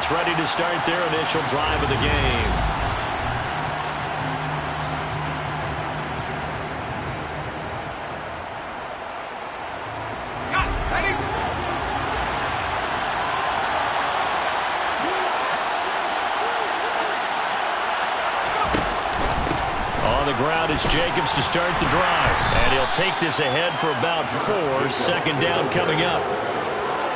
Giants ready to start their initial drive of the game. On the ground, it's Jacobs to start the drive. And he'll take this ahead for about 4. Second down coming up.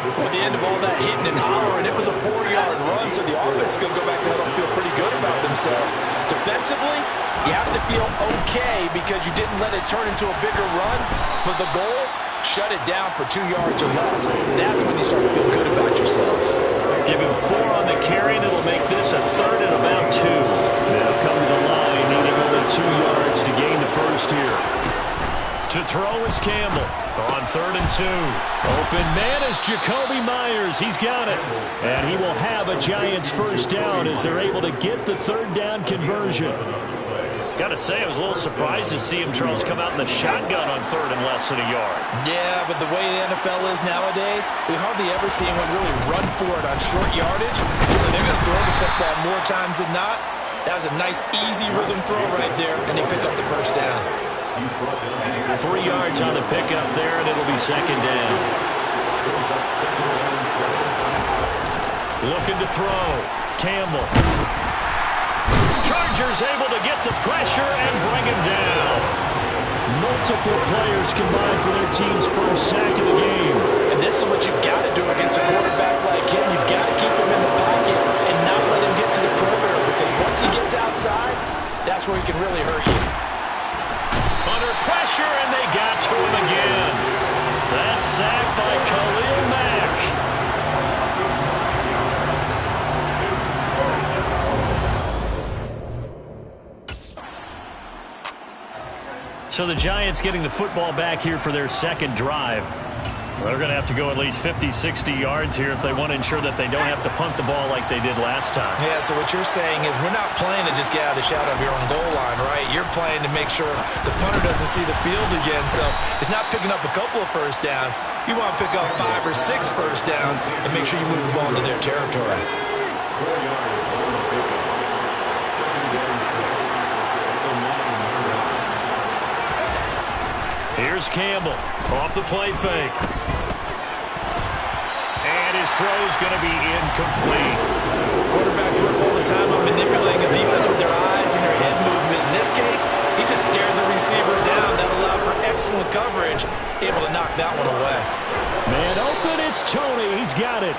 At the end of all that hitting and hollering, it was a 4-yard run, so the offense is going to go back to that and feel pretty good about themselves. Defensively, you have to feel okay because you didn't let it turn into a bigger run, but the goal, shut it down for 2 yards or less. That's when you start to feel good about yourselves. Give him 4 on the carry, and it'll make this a 3rd and about 2. Now come to the line, needing only 2 yards to gain the first here. To throw is Campbell on 3rd and 2. Open man is Jacoby Myers. He's got it. And he will have a Giants first down as they're able to get the 3rd down conversion. Got to say, I was a little surprised to see him, Charles, come out in the shotgun on 3rd and less than a yard. Yeah, but the way the NFL is nowadays, we hardly ever see anyone really run for it on short yardage. So they're going to throw the football more times than not. That was a nice, easy rhythm throw right there, and they pick up the first down. 3 yards on the pickup there, and it'll be second down. Looking to throw. Campbell. Chargers able to get the pressure and bring him down. Multiple players combined for their team's first sack of the game. And this is what you've got to do against a quarterback like him. You've got to keep him in the pocket and not let him get to the perimeter, because once he gets outside, that's where he can really hurt you. Under pressure, and they got to him again. That's sacked by Khalil Mack. So the Giants getting the football back here for their second drive. They're going to have to go at least 50, 60 yards here if they want to ensure that they don't have to punt the ball like they did last time. Yeah, so what you're saying is we're not playing to just get out of the shadow of your own goal line, right? You're playing to make sure the punter doesn't see the field again. So it's not picking up a couple of first downs. You want to pick up 5 or 6 first downs and make sure you move the ball into their territory. Here's Campbell off the play fake. And his throw's going to be incomplete. Quarterbacks work all the time on manipulating a defense with their eyes and their head movement. In this case, he just stared the receiver down. That allowed for excellent coverage, able to knock that one away. Man open, it's Tony. He's got it.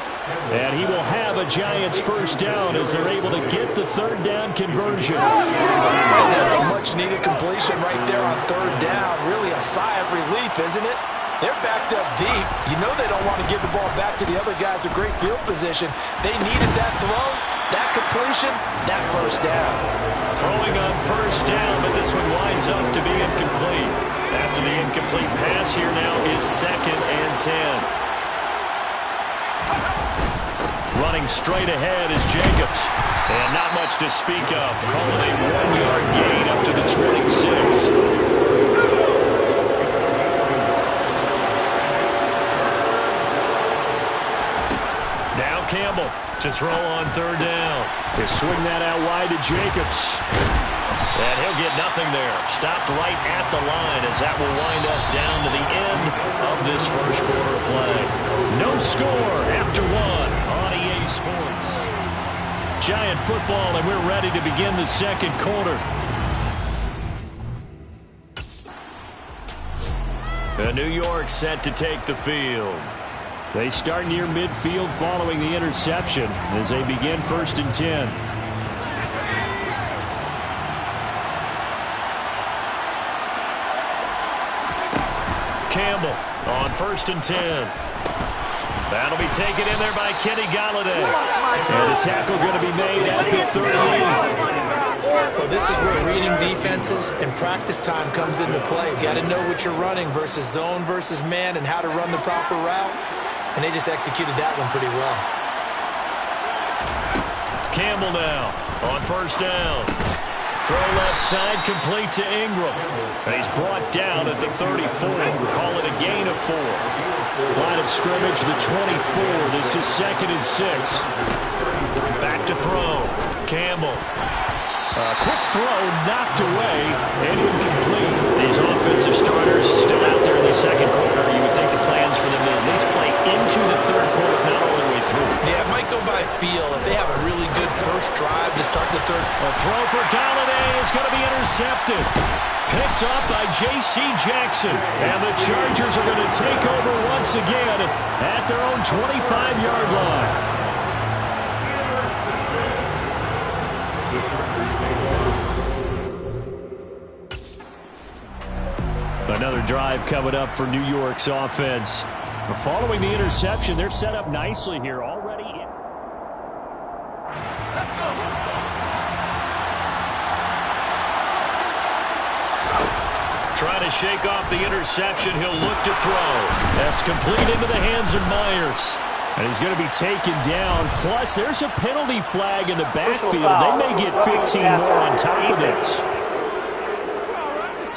And he will have a Giants first down as they're able to get the 3rd down conversion. And that's a much-needed completion right there on 3rd down. Really a sigh of relief, isn't it? They're backed up deep. You know they don't want to give the ball back to the other guys in great field position. They needed that throw, that completion, that first down. Throwing on first down, but this one winds up to be incomplete. After the incomplete pass, here now is 2nd and 10. Running straight ahead is Jacobs. And not much to speak of. Calling a 1-yard gain up to the 26. Now Campbell to throw on 3rd down. They swing that out wide to Jacobs. And he'll get nothing there. Stopped right at the line as that will wind us down to the end of this first quarter of play. No score after 1 on EA Sports. Giant football, and we're ready to begin the second quarter. New York set to take the field. They start near midfield following the interception as they begin 1st and 10. Campbell on 1st and 10. That'll be taken in there by Kenny Galladay. And the tackle going to be made at the 30. Well, this is where reading defenses and practice time comes into play. You've got to know what you're running versus zone versus man and how to run the proper route. And they just executed that one pretty well. Campbell now on 1st down. Throw left side, complete to Ingram. And he's brought down at the 34. Call it a gain of 4. Line of scrimmage, the 24. This is 2nd and 6. Back to throw. Campbell. Quick throw, knocked away, and incomplete. These offensive starters still out there in the second quarter. You would think the plans for them to at least play into the third quarter, if not all the way through. Yeah, it might go by feel. If they have a really good first drive to start the third. A throw for Galladay is going to be intercepted. Picked up by J.C. Jackson. And the Chargers are going to take over once again at their own 25-yard line. Another drive coming up for New York's offense. Following the interception, they're set up nicely here already. Trying to shake off the interception. He'll look to throw. That's complete into the hands of Myers. And he's going to be taken down. Plus, there's a penalty flag in the backfield. They may get 15 more on top of this.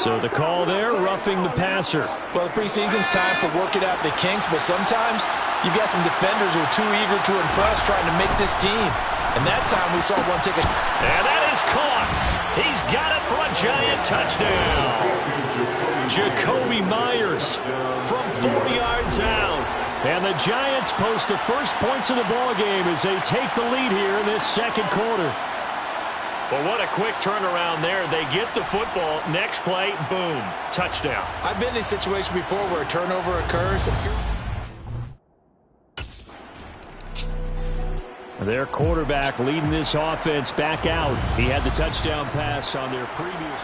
So the call there, roughing the passer. Well, the preseason's time for working out the kinks, but sometimes you've got some defenders who are too eager to impress trying to make this team. And that time we saw one take a... And that is caught. He's got it for a giant touchdown. Jacoby Myers from 4 yards out. And the Giants post the first points of the ballgame as they take the lead here in this second quarter. Well, what a quick turnaround there. They get the football. Next play, boom, touchdown. I've been in a situation before where a turnover occurs. Their quarterback leading this offense back out. He had the touchdown pass on their previous.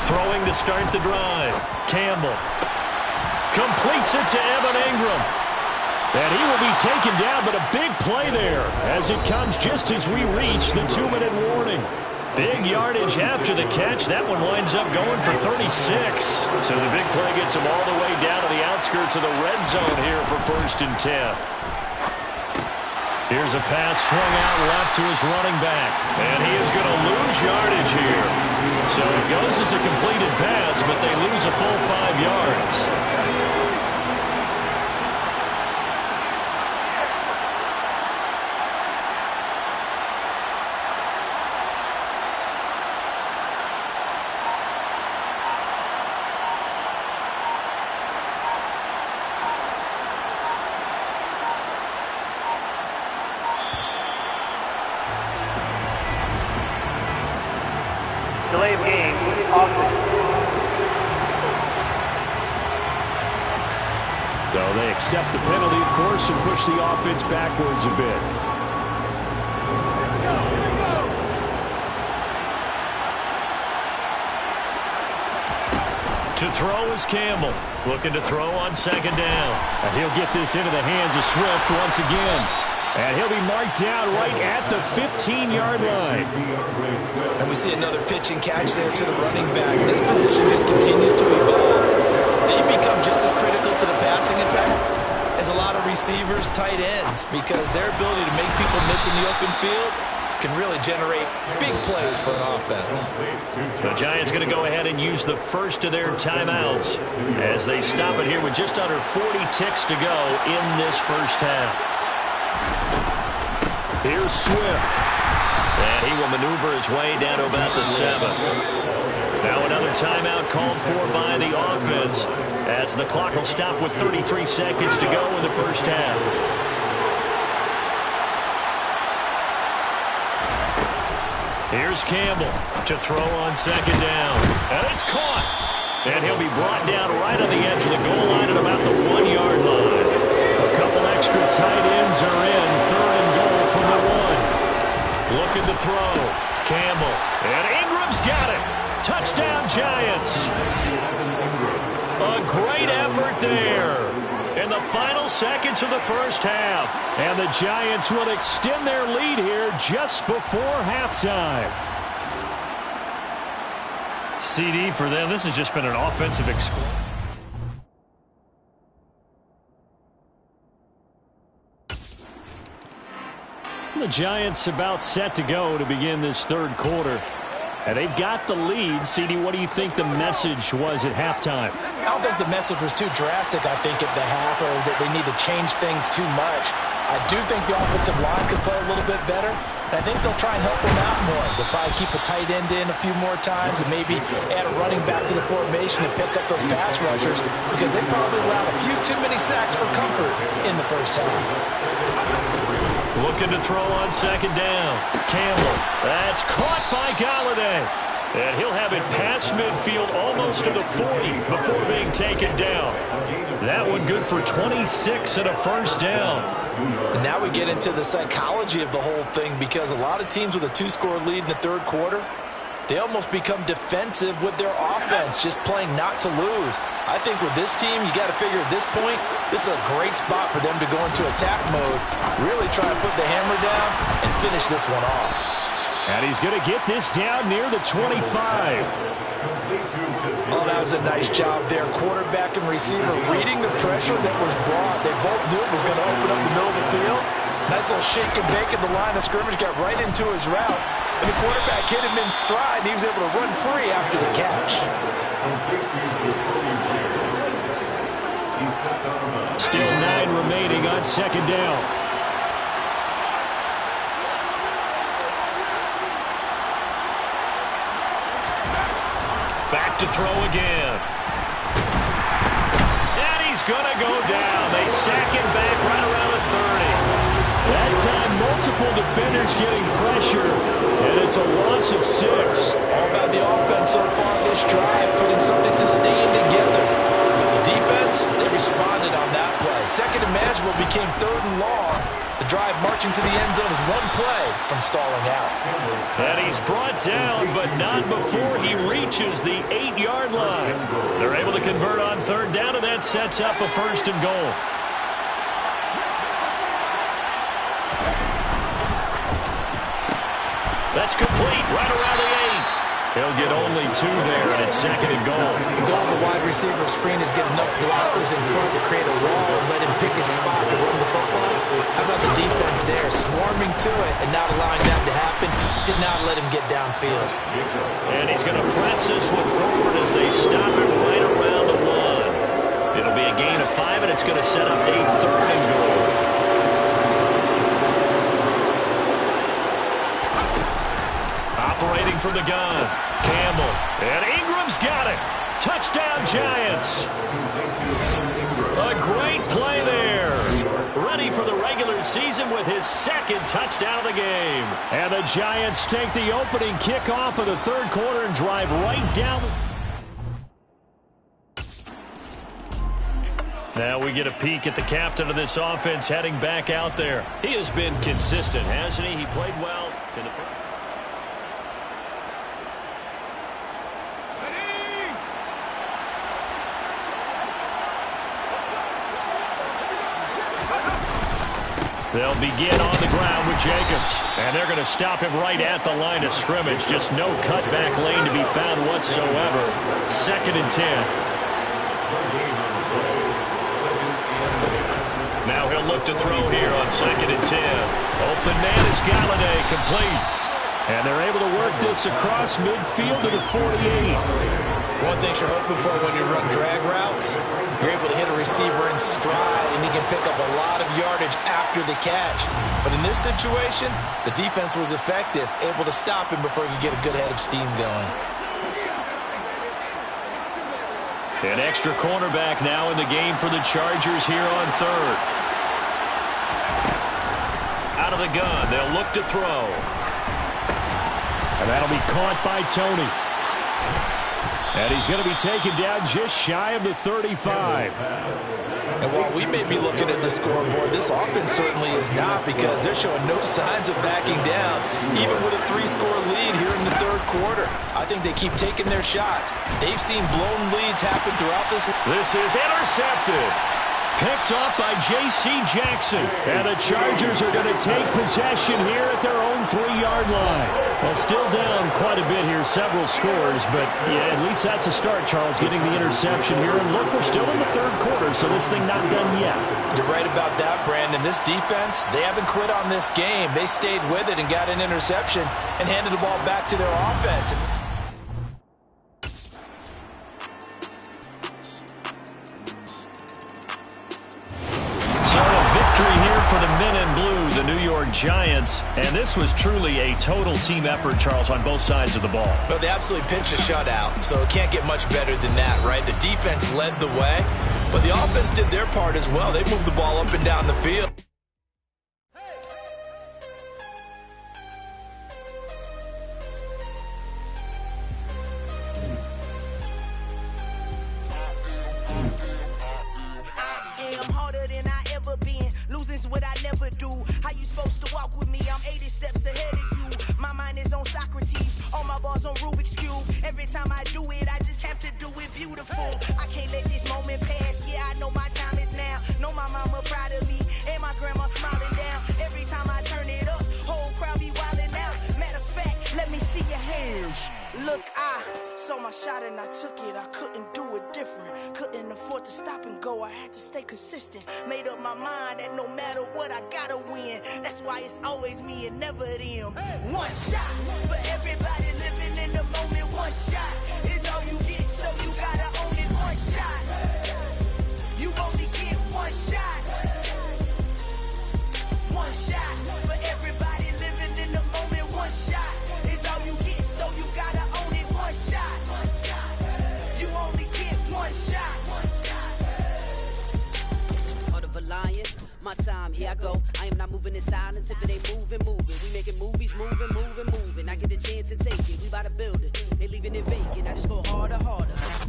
Throwing to start the drive. Campbell completes it to Evan Ingram. And he will be taken down, but a big play there as it comes just as we reach the 2-minute warning. Big yardage after the catch. That one winds up going for 36. So the big play gets him all the way down to the outskirts of the red zone here for 1st and 10. Here's a pass swung out left to his running back. And he is going to lose yardage here. So it goes as a completed pass, but they lose a full 5 yards. Delay of game, offense. So they accept the penalty, of course, and push the offense backwards a bit. To throw is Campbell. Looking to throw on 2nd down. And he'll get this into the hands of Swift once again. And he'll be marked down right at the 15-yard line. And we see another pitch and catch there to the running back. This position just continues to evolve. They become just as critical to the passing attack as a lot of receivers, tight ends, because their ability to make people miss in the open field can really generate big plays for an offense. The Giants going to go ahead and use the first of their timeouts as they stop it here with just under 40 ticks to go in this first half. Here's Swift. And he will maneuver his way down to about the 7. Now another timeout called for by the offense as the clock will stop with 33 seconds to go in the first half. Here's Campbell to throw on 2nd down. And it's caught. And he'll be brought down right on the edge of the goal line at about the 1-yard line. A couple extra tight ends are in. 3rd and goal from the 1. Looking to throw. Campbell. And Ingram's got it. Touchdown, Giants. A great effort there in the final seconds of the first half. And the Giants will extend their lead here just before halftime. CD for them. This has just been an offensive explosion. The Giants about set to go to begin this third quarter. And they've got the lead. CD, what do you think the message was at halftime? I don't think the message was too drastic, I think, at the half, or that they need to change things too much. I do think the offensive line could play a little bit better. I think they'll try and help him out more. They'll probably keep a tight end in a few more times and maybe add a running back to the formation and pick up those pass rushers, because they probably allowed a few too many sacks for comfort in the first half. Looking to throw on second down. Campbell. That's caught by Galladay. And he'll have it past midfield almost to the 40 before being taken down. That one good for 26 and a first down. And now we get into the psychology of the whole thing, because a lot of teams with a 2-score lead in the third quarter, they almost become defensive with their offense, just playing not to lose. I think with this team, you got to figure at this point, this is a great spot for them to go into attack mode, really try to put the hammer down and finish this one off. And he's going to get this down near the 25. Oh, that was a nice job there. Quarterback and receiver reading the pressure that was brought. They both knew it was going to open up the middle of the field. Nice little shake and bake at the line of scrimmage, got right into his route. And the quarterback hit him in stride, and he was able to run free after the catch. Still 9 remaining on second down. Back to throw again. And he's going to go down. They sack him back right around the 30. That time, multiple defenders getting pressure, and it's a loss of 6. All about the offense so far this drive, putting something sustained together. But the defense, they responded on that play. Second and manageable became third and long. The drive marching to the end zone is one play from stalling out. And he's brought down, but not before he reaches the 8-yard line. They're able to convert on third down, and that sets up a first and goal. That's complete right around the 8. He'll get only 2 there, and it's second and goal. The goal of the wide receiver screen is get enough blockers in front to create a wall and let him pick his spot to run the football. How about the defense there, swarming to it and not allowing that to happen? Did not let him get downfield. And he's going to press this one forward as they stop it right around the 1. It'll be a gain of 5, and it's going to set up a third and goal. Operating from the gun, Campbell, and Ingram's got it. Touchdown, Giants. A great play there. Ready for the regular season with his second touchdown of the game. And the Giants take the opening kickoff of the third quarter and drive right down. Now we get a peek at the captain of this offense heading back out there. He has been consistent, hasn't he? He played well in the first. They'll begin on the ground with Jacobs. And they're going to stop him right at the line of scrimmage. Just no cutback lane to be found whatsoever. Second and 10. Now he'll look to throw here on second and 10. Open man is Galladay, complete. And they're able to work this across midfield to the 48. One thing you're hoping for when you run drag routes, you're able to hit a receiver in stride, and he can pick up a lot of yardage after the catch. But in this situation, the defense was effective, able to stop him before he could get a good head of steam going. An extra cornerback now in the game for the Chargers here on third. Out of the gun, they'll look to throw. And that'll be caught by Tony. And he's going to be taken down just shy of the 35. And while we may be looking at the scoreboard, this offense certainly is not, because they're showing no signs of backing down, even with a 3-score lead here in the third quarter. I think they keep taking their shots. They've seen blown leads happen throughout this. This is intercepted. Picked off by J.C. Jackson. And the Chargers are going to take possession here at their own 3-yard line. Well, still down quite a bit here, several scores. But, yeah, at least that's a start, Charles, getting the interception here. And look, we're still in the third quarter, so this thing not done yet. You're right about that, Brandon. This defense, they haven't quit on this game. They stayed with it and got an interception and handed the ball back to their offense. For the men in blue, the New York Giants, and this was truly a total team effort, Charles, on both sides of the ball. Well, they absolutely pitched a shutout, so it can't get much better than that, right? The defense led the way, but the offense did their part as well. They moved the ball up and down the field. Losing's what I never do. How you supposed to walk with me? I'm 80 steps ahead of you. My mind is on Socrates. All my balls on Rubik's Cube. Every time I do it, I just have to do it beautiful. I can't let this moment pass. Yeah, I know my time is now. Know my mama proud of me. And my grandma smiling down. Every time I turn it up, whole crowd be wilding out. Matter of fact, let me see your hands. Look, I saw my shot and I took it. I couldn't do it different. Couldn't afford to stop and go. I had to stay consistent. Made up my mind that no matter what, I gotta win. That's why it's always me and never them. One shot for everybody living in the moment. One shot is all you get, so you gotta own it. One shot. You only get one shot. One shot for everybody living in the moment. One shot is all you get, so you gotta own it. One shot. You only get one shot. Heart of a lion, my time, here I go. I am not moving in silence. If it ain't moving, moving. We making movies, moving. I get a chance and take it. We bout to build it. They leaving it vacant. I just go harder.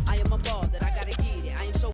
I am a ball that I gotta get it. I am so